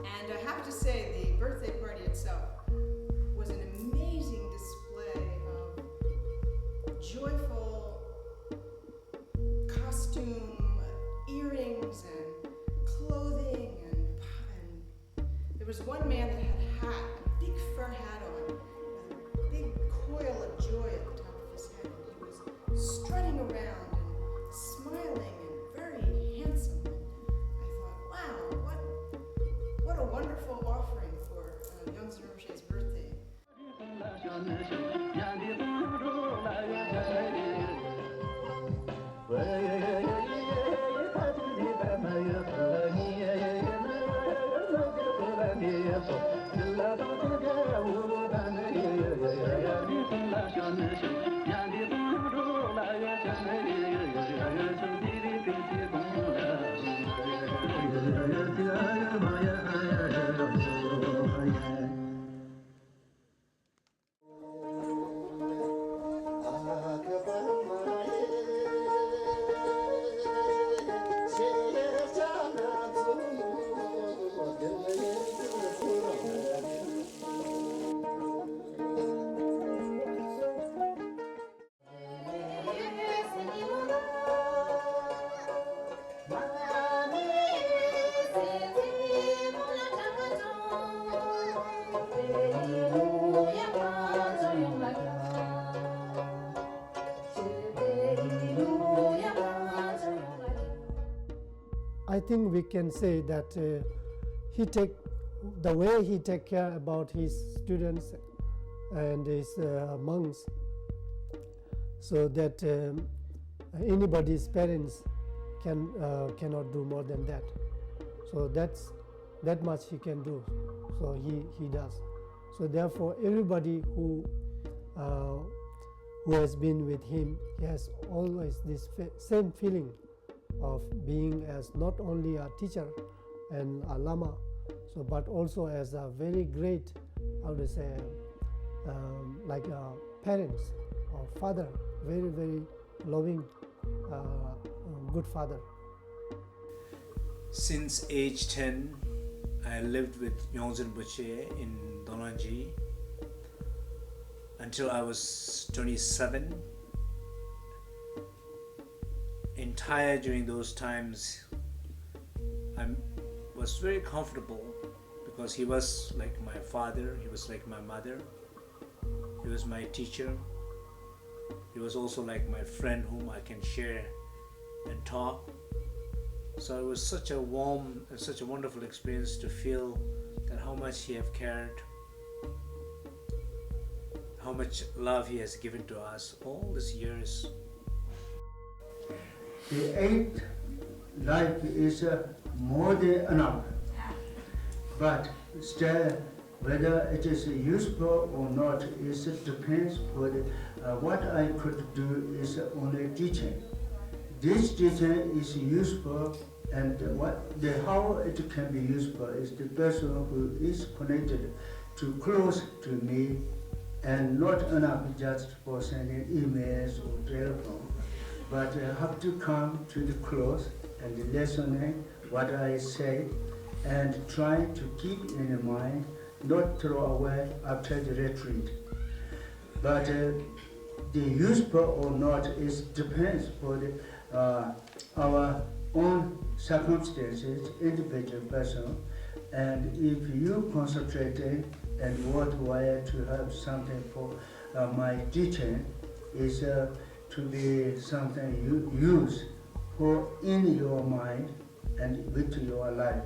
And I have to say, the birthday party itself was an amazing display of joyful costume, earrings, and clothing, and there was one man that had a hat, a big fur hat on, with a big coil of joy at the top of his head, and he was strutting around and smiling and very handsome. And I thought, wow, what a wonderful offering for Yongdzin Rinpoche's birthday. I think we can say that the way he take care about his students and his monks, so that anybody's parents cannot do more than that. So that much he can do. So he does. So therefore, everybody who has been with him, he has always this same feeling of being as not only a teacher and a lama, so but also as a very great, how to say, like a parents or father, very, very loving, good father. Since age 10, I lived with Yongdzin Rinpoche in Donanji until I was 27. Entire during those times, I was very comfortable because he was like my father, he was like my mother, he was my teacher, he was also like my friend whom I can share and talk. So it was such a warm and such a wonderful experience to feel that how much he have cared, how much love he has given to us all these years. The eighth life is more than enough, but still whether it is useful or not, it depends. What I could do is only teaching. This teaching is useful, and how it can be useful is the person who is connected to close to me, and not enough just for sending emails or telephone. But I have to come to the close and listening what I say and try to keep in mind, not throw away after the retreat. But the useful or not depends for our own circumstances, individual person. And if you concentrating and worthwhile to have something for my teaching is to be something you use for in your mind and with your life.